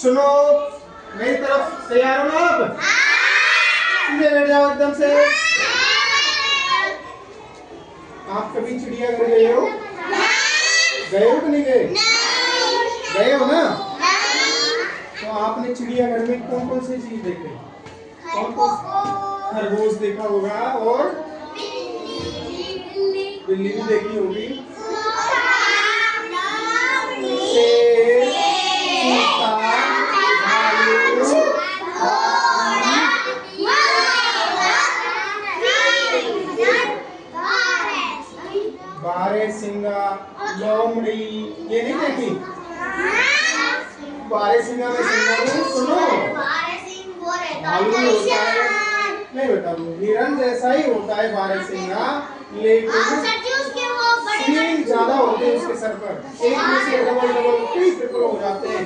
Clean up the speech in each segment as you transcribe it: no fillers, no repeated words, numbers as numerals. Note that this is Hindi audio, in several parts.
सुनो, मेरी तरफ तैयार हो ना आप? सीधे बैठ जाओ एकदम से। आप कभी चिड़ियाघर गए हो? गए हो कि नहीं गए? गए हो ना? तो आपने चिड़ियाघर में कौन कौन सी चीज देखे? कौन कौन? खरगोश देखा होगा और बिल्ली भी देखी होगी, शेर, चीता, भालू, बारहसिंगा, लोमड़ी, ये नहीं देखी? बारहसिंगा में सिंगा सुनो, भालू होता है, नहीं बेटा, हिरन जैसा ही होता है बारहसिंगा, लेकिन सींग ज्यादा होते हैं उसके सर पर। एक में से डबल डबल ट्रिपल हो जाते हैं,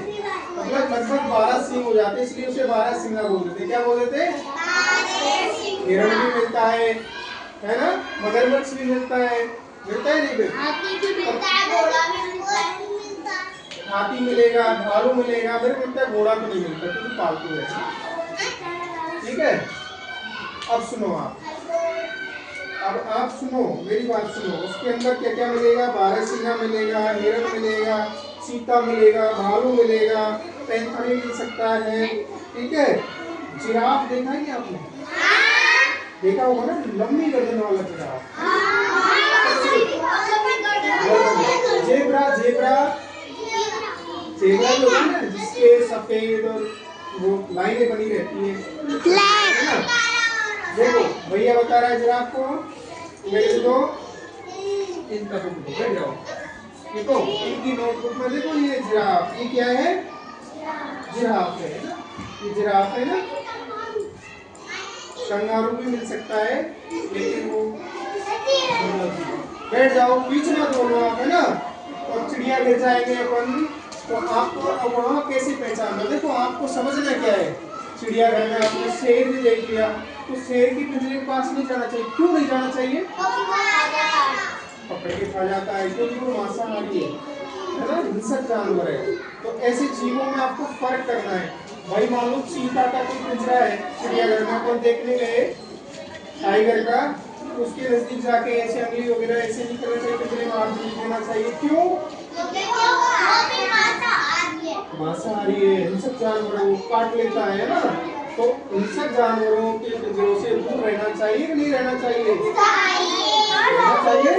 मतलब लगभग 12 सींग हो जाते हैं, इसलिए उसे बारहसिंगा बोल देते हैं। क्या बोल देते हैं? हिरन भी मिलता है ना? मगरमच्छ भी मिलता है, मिलता है नहीं? हाथी मिलेगा, भालू मिलेगा, मेरे को मिलता है घोड़ा तो नहीं मिलता क्योंकि पालतू है। ठीक है, अब सुनो आप सुनो, मेरी बात सुनो। उसके अंदर क्या क्या मिलेगा? बारहसिंगा मिलेगा, हिरन मिलेगा, चीता मिलेगा, भालू मिलेगा, पैंथर मिल सकता है। ठीक है, जिराफ देखा है क्या आपने? देखा होगा ना, लंबी गर्दन वाला जिराफ। जेब्रा जो है ना, जिसके सफेद और वो लाइनें बनी रहती है। देखो भैया बता रहा है जिराफ को, मेरे दो इनका बुक दो, बैठ जाओ। देखो इनकी नोटबुक में देखो, ये जिराफ, ये क्या है? जिराफ है ना, ये जिराफ है ना। कंगारू भी मिल सकता है, लेकिन वो बैठ जाओ, बीच में दोनों आप, है ना। और चिड़िया ले जाएंगे अपन, तो आपको वहाँ कैसे पहचानना? देखो आपको समझना क्या है, चिड़ियाघर में आपने शेर भी देख लिया, तो शेर की पिंजरे के पास नहीं जाना चाहिए। क्यों नहीं जाना चाहिए? पकड़ के खा जाता है, क्योंकि वो मांसाहारी है ना, हिंसक जानवर है। तो ऐसे जीवों में आपको फर्क करना है। भाई मान लो चीता का कोई पिंजरा है चिड़ियाघर में, अपन देखने गए टाइगर का, उसके नजदीक जाके ऐसे अंगली वगैरह ऐसे नहीं करना चाहिए, पिंजरे में हाथ नहीं देना चाहिए। क्यों? मांसाहारी है, हिंसक जानवर है, वो काट लेता है ना। तो हिंसक जानवरों के पिंजरों से दूर रहना चाहिए कि नहीं रहना चाहिए? रहना चाहिए,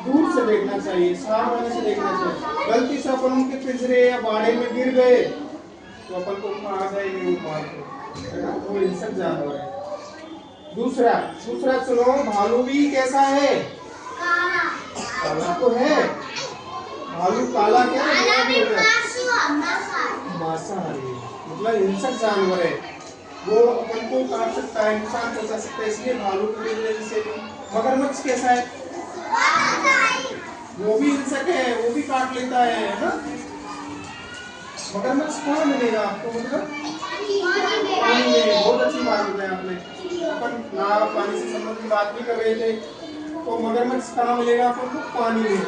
दूर से देखना चाहिए, सावधानी से देखना चाहिए। गलती से अपन उनके पिंजरे या बाड़े में गिर गए तो अपन को आ जाएंगे वो मार के, है ना। वो हिंसक जानवर है। दूसरा सुनो, भालू भी कैसा है? काला तो है। भालू काला क्या है? मांसाहारी, मतलब हिंसक जानवर है, वो अपन को काट सकता है, नुकसान पहुंचा सकता है, इसलिए भालू की वजह से। मगरमच्छ कैसा है? वो भी हिंसक है, वो भी काट लेता है ना। मगरमच्छ कहाँ मिलेगा आपको? मतलब पानी में। बहुत अच्छी बात बताई आपने, अपन ना पानी से संबंधित बात भी कर रहे थे। तो मगरमच्छ कहाँ मिलेगा आपको? पानी में।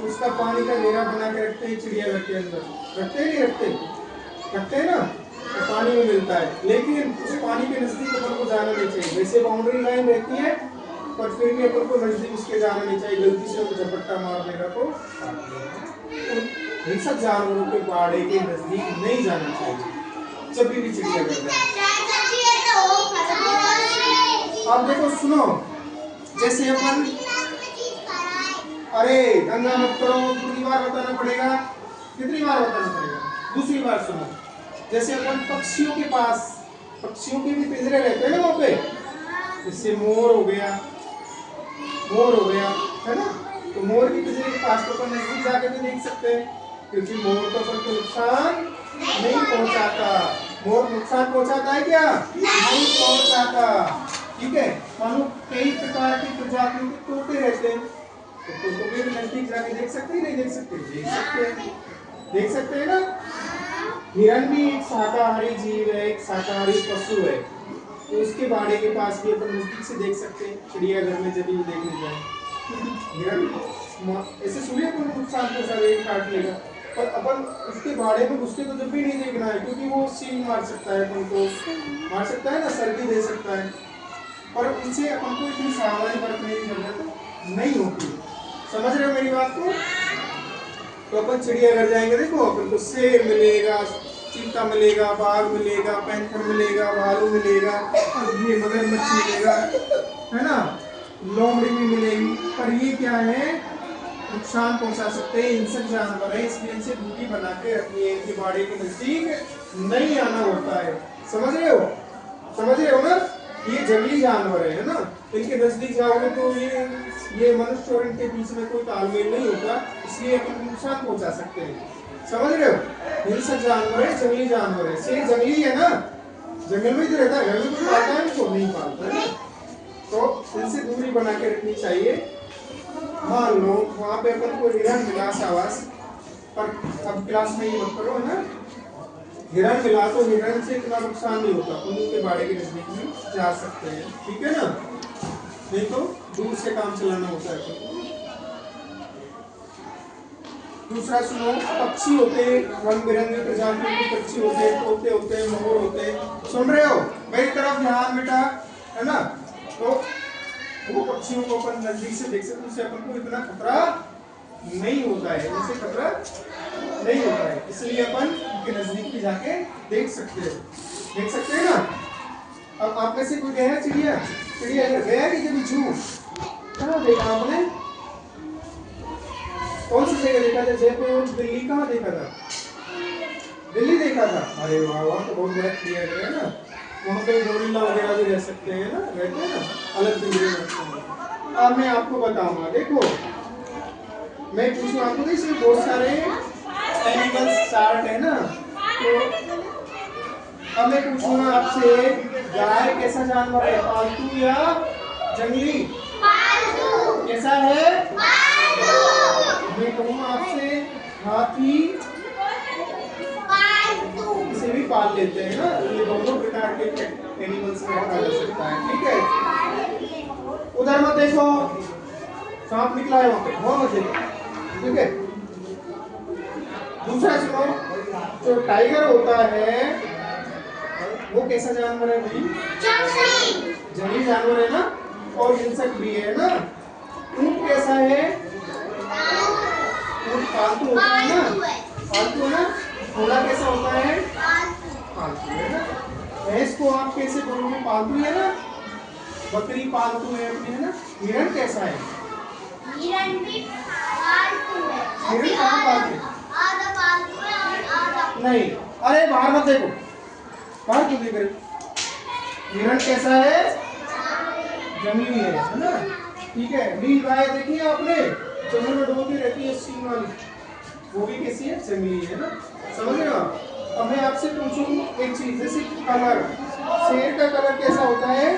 उसका पानी का घेरा बना के रखते हैं चिड़ियाघर के अंदर, रखते नहीं रखते हैं ना, तो पानी में मिलता है। लेकिन उस पानी के नजदीक अपन को जाना नहीं चाहिए। वैसे बाउंड्री लाइन रहती है, पर फिर भी अपन को नजदीक उसके जाना नहीं चाहिए। गलती से वो झपट्टा मार देगा तो हिंसक जानवरों के बाड़े के नजदीक नहीं जाना चाहिए जब भी चिड़ियाघर जाए। अब देखो सुनो, जैसे अपन, अरे दंगा मत करो, दूसरी बार बताना पड़ेगा। कितनी बार बताना पड़ेगा? दूसरी बार सुनो। जैसे अपन पक्षियों के पास, पक्षियों के भी पिंजरे रहते हैं ना वहाँ पे, जैसे मोर हो गया है ना। तो मोर की पिंजरे के पास तो अपन नजदीक जाके भी देख सकते हैं, क्योंकि मोर तो अपन को नुकसान नहीं पहुंचाता। मोर नुकसान पहुंचाता है क्या? नहीं पहुंचाता। ठीक है, मानो कई प्रकार की प्रजातियों के तोते रहते हैं, तो भी नजदीक जाके देख सकते हैं, नहीं देख सकते? देख सकते हैं ना। हिरन भी एक शाकाहारी जीव है, एक शाकाहारी पशु है, तो उसके बाड़े के पास भी अपन नजदीक से देख सकते हैं चिड़ियाघर में जब भी देखने जाए। हिरन ऐसे सूर्य को नुकसान पहुंचा देगा, काट लेगा, पर अपन उसके भाड़े में घुसते तो जब भी नहीं देखना है, क्योंकि वो सींग मार सकता है, अपन को मार सकता है ना, सर्दी दे सकता है। पर उनसे अपन को इतनी सावधानी बरतने की जरूरत नहीं होती। समझ रहे हो मेरी बात को? तो अपन चिड़ियाघर जाएंगे, देखो अपन को शेर मिलेगा, चीता मिलेगा, बाघ मिलेगा, पैंथर मिलेगा, भालू मिलेगा, ये मगरमच्छ मिलेगा, है ना, लोमड़ी भी मिलेगी। पर ये क्या है, नुकसान पहुंचा सकते हैं, हिंसक जानवर है, इसलिए इनसे दूरी बना के रखनी है, इनके बाड़े के नजदीक नहीं आना होता है। समझ रहे हो? समझ रहे हो ना? ये जंगली जानवर है ना, इनके नजदीक जाओगे तो ये मनुष्य और इनके बीच में कोई तालमेल नहीं होता, इसलिए अपन नुकसान पहुंचा सकते हैं। समझ रहे हो? हिंसक जानवर है, जंगली जानवर है। शेर जंगली है ना, जंगल में ही रहता है, घर में कोई पालता है उनको नहीं पालता है, तो इनसे दूरी बना के रखनी चाहिए। मान लो वहाँ पे अपन को हिरन मिला आवास, पर अब क्लास में ये मत करो, है ना। हिरन मिला तो हिरन से इतना नुकसान नहीं होता, उनके बाड़े के नजदीक में जा सकते हैं, ठीक है ना। नहीं तो दूर से काम चलाना होता है। दूसरा सुनो, पक्षी होते हैं, रंग बिरंगे प्रजातियों के पक्षी होते हैं, तोते होते हैं, मोर होते हैं। सुन रहे हो? मेरी तरफ ध्यान बेटा, है ना। तो वो पक्षियों को अपन नजदीक से देख सकते हैं, उससे अपन को इतना खतरा नहीं होता है, उनसे खतरा नहीं होता है, इसलिए अपन उनके नजदीक भी जाके देख सकते हैं ना। अब आप में से कोई गया चिड़िया गया कि कभी जू? कहाँ देखा आपने? कौन सी जगह देखा था? जयपुर, दिल्ली? कहाँ देखा था? दिल्ली देखा था। अरे वाह, वहाँ तो बहुत बड़ा थिएटर है ना, वहाँ पे गोरिल्ला वगैरह भी रह सकते हैं ना, रहते हैं ना, अलग पिंजरे में रखते हैं। अब मैं आपको बताऊंगा, देखो मैं पूछूं आपको, इसमें बहुत सारे एनिमल्स चार्ट है ना, तो अब मैं पूछूंगा आपसे, गाय कैसा जानवर है, पालतू या जंगली? पालतू। कैसा है? पालतू। मैं कहूँगा आपसे, हाथी? पालतू। इसे भी पाल लेते हैं ना, ये दोनों प्रकार के एनिमल्स में रखा जा सकता है, ठीक है। उधर मत देखो, सांप निकला है वहाँ पे, वहाँ मत देखो, ठीक है। दूसरा सुनो, जो टाइगर होता है वो कैसा जानवर है भाई? जंगली जानवर है ना, और हिंसक भी है ना। ऊंट कैसा है? ऊंट पालतू होता है ना, पालतू है ना। घोड़ा कैसा होता है? पालतू है ना। भैंस को आप कैसे बोलोगे? पालतू है ना। बकरी पालतू है अपनी, है ना। हिरण कैसा है? हिरण भी पालतू है। हिरण कहाँ पालतू है? आधा पालतू है और आधा नहीं। अरे बाहर मत देखो, बाहर क्यों देख रहे? हिरण कैसा है? जंगली है ना, ठीक है। नील गाय देखी है आपने, जंगल में डोलती रहती है सींग वाली, वो भी कैसी है? जंगली है ना। समझ रहे हो? अब मैं आपसे पूछूं एक चीज, जैसे कलर, शेर का कलर कैसा होता है?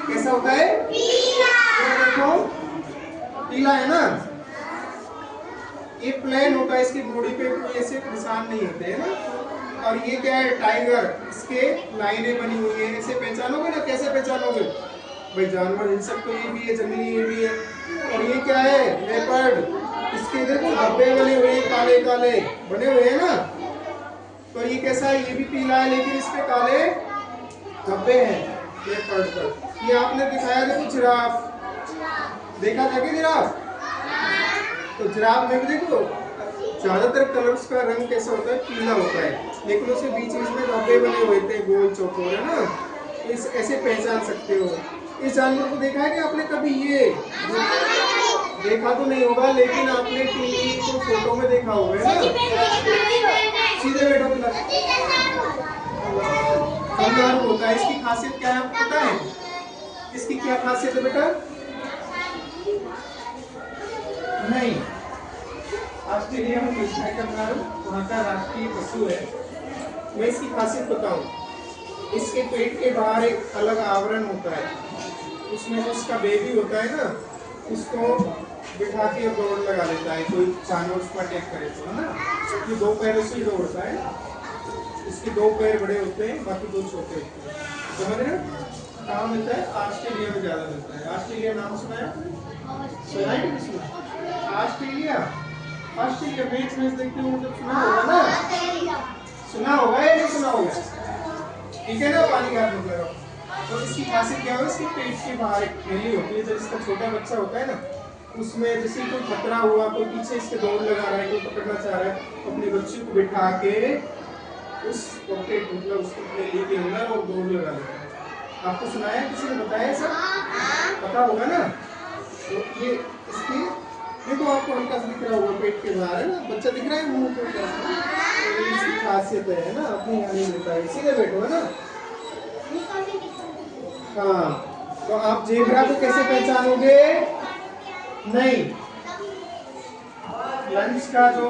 कैसा होता है? पीला। देखो पीला है ना, ये प्लेन होता है, इसकी बॉडी पे कोई ऐसे निशान नहीं होते हैं ना। और ये क्या है? टाइगर, इसके लाइनें बनी हुई है, ऐसे पहचानोगे ना। कैसे पहचानोगे भाई? जानवर हिंसक तो ये भी है, जंगली ये भी है। और ये क्या है? लेपर्ड, इसके देखो धब्बे बने हुए हैं, काले काले बने हुए हैं ना। तो ये कैसा है? ये भी पीला है, लेकिन इस पे काले धब्बे हैं लेपर्ड पर। ये आपने दिखाया देखो जिराफ, देखा था कि जिराफ? तो जिराफ में भी देखो ज्यादातर कलर्स का रंग कैसा होता है? पीला होता है, लेकिन उसके बीच में धब्बे बने हुए थे गोल चौकोर, है ना। इस ऐसे पहचान सकते हो। इस जानवर को देखा है कि आपने कभी? ये देखा तो नहीं होगा, लेकिन आपने टीवी को फोटो में देखा होगा, है ना। सीधे बैठो प्लस होता है। इसकी खासियत क्या है आपको पता है? इसकी क्या खासियत है बेटा? नहीं, ऑस्ट्रेलिया में वहाँ का राष्ट्रीय पशु है। मैं इसकी खासियत बताऊं, इसके पेट के बाहर एक अलग आवरण होता है, उसमें जो उसका बेबी होता है ना, उसको बिठा के दौड़ लगा लेता है कोई जानवर उसको अटैक करे तो, है ना। ये दो पैरों से दौड़ता है, इसके दो पैर बड़े होते हैं, बाकी दो छोटे होते हैं। समझ रहे हो? कहाँ मिलता है? ऑस्ट्रेलिया में ज्यादा मिलता है। ऑस्ट्रेलिया नाम सुना है? ऑस्ट्रेलिया ऑस्ट्रेलिया मैच देखते हो मतलब सुना होगा ना, सुना होगा या नहीं सुना होगा? ठीक है ना, पानी का हाथ लगाओ। तो इसकी खासियत क्या है, इसके पेट के बाहर एक थैली होती है, जब इसका छोटा बच्चा होता है ना, उसमें जैसे कोई खतरा हुआ, कोई पीछे इसके दौड़ लगा रहा है, कोई पकड़ना चाह रहा है, तो अपने बच्चे को बिठा के उस पॉकेट मतलब उसको थैली के अंदर और दौड़ लगा लेता है। आपको सुनाया, किसी ने बताया ऐसा? पता होगा ना। तो ये इसकी देखो, आपको हल्का सा दिख रहा होगा, पेट के बाहर है ना, बच्चा दिख रहा है मुंह के पास में, तो इसकी खासियत है ना, अपनी हानि लेता है, इसीलिए बैठो है ना। हाँ, तो आप जेब्रा को कैसे पहचानोगे? नहीं, लंच का जो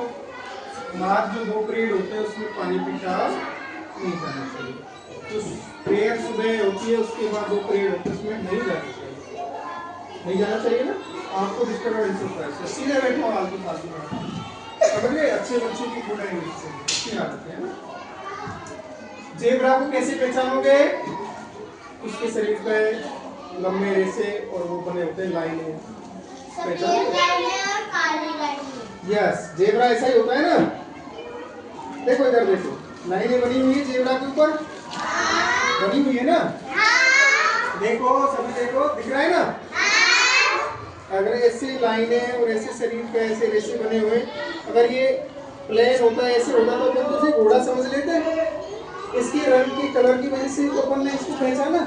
बाद जो 2 पीरियड होते हैं उसमें पानी पीता नहीं जाना चाहिए। तो प्रेयर सुबह होती है, उसके बाद 2 पीरियड होते हैं, उसमें नहीं जाना चाहिए, नहीं जाना चाहिए ना। आपको डिस्टर्बेंस होता है, सीधे बैठो, फालतू फालतू समझ गए? अच्छे बच्चों की गुड इंग्लिश से अच्छी आदत है ना। जेब्रा को कैसे पहचानोगे? उसके शरीर पे लंबे रेसे और वो बने होते हैं लाइनें, यस, जेब्रा ऐसा ही होता है ना। देखो इधर देखो, लाइनें बनी हुई है जेब्रा के ऊपर, बनी हुई है ना। देखो सभी, देखो दिख रहा है ना। अगर ऐसी लाइनें और ऐसे शरीर पे ऐसे रेसे बने हुए, अगर ये प्लेन होता है, ऐसे होता तो अपन तो घोड़ा समझ लेते हैं। इसके रंग की कलर की वजह से तो अपन ने इसको पहचाना।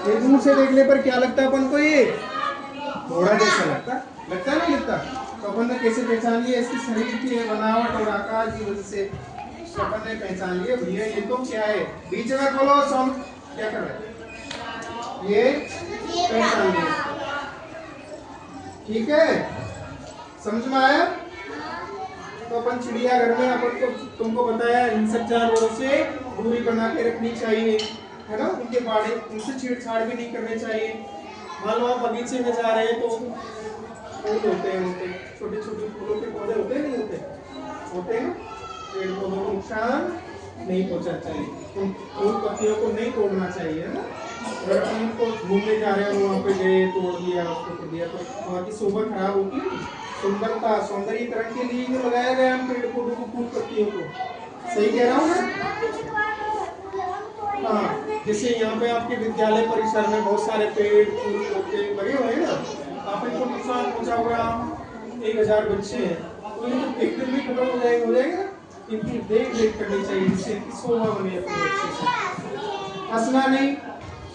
दूर से देखने पर क्या लगता है अपन को? ये घोड़ा जैसा लगता है नहीं लगता? तो अपन ने कैसे पहचान लिया? इसकी शरीर की बनावट और आकार की वजह से अपन ने पहचान लिया, भैया ये तो क्या है। बीच में बोलो, सम क्या कर रहे हैं? ये पहचान लिया, ठीक है, समझ में आया? तो अपन चिड़ियाघर में अपन को तुमको बताया, इन सब जानवरों से दूरी बना के रखनी चाहिए, है ना। उनके बारे उनसे छेड़छाड़ भी नहीं करनी चाहिए। मान लो आप बगीचे में जा रहे हैं तो फूल होते हैं, उनके छोटे छोटे फूलों के पौधे होते नहीं होते हैं, पेड़ पौधों को नुकसान नहीं पहुंचाना चाहिए, उन फूल पत्तियों को नहीं तोड़ना चाहिए, है ना। अगर अपन उनको घूमने जा रहे हैं और वहाँ पे गए, तोड़ दिया, उसको तोड़ दिया, तो वहाँ की शोभा खराब होगी। सुंदरता सौंदर्यीकरण के लिए जो लगाया गया है पेड़ पौधों को, फूल पत्तियों को, सही कह रहा हूँ ना। हाँ, जैसे यहाँ पे आपके विद्यालय परिसर में बहुत सारे पेड़ फूल पौधे लगे हुए हैं ना, आप इनको नुकसान पहुँचा होगा, 1000 बच्चे हैं, तो ये तो एक दिन में खत्म हो जाएगा ना। इनकी देख रेख करनी चाहिए, जिससे इनकी शोभा बने अपने बच्चे से। हंसना नहीं,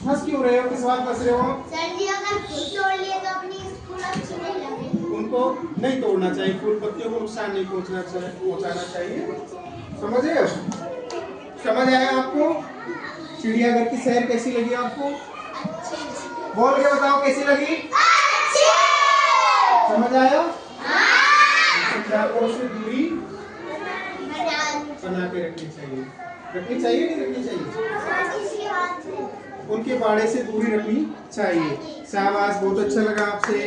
हंस क्यों रहे हो, किस बात हंस रहे हो? सर जी, अगर फूल तोड़ लिए तो अपनी स्कूल अच्छी नहीं लगेगी। उनको नहीं तोड़ना चाहिए, फूल पत्तियों को नुकसान नहीं पहुंचाना चाहिए, समझे? समझ आया आपको? चिड़ियाघर की सैर कैसी लगी आपको? बोल के बताओ कैसी लगी? समझ आया? जानवरों से दूरी बना के रखनी चाहिए, नहीं रखनी चाहिए? उनके बाड़े से दूरी रखनी चाहिए। शाबाश, बहुत अच्छा लगा आपसे।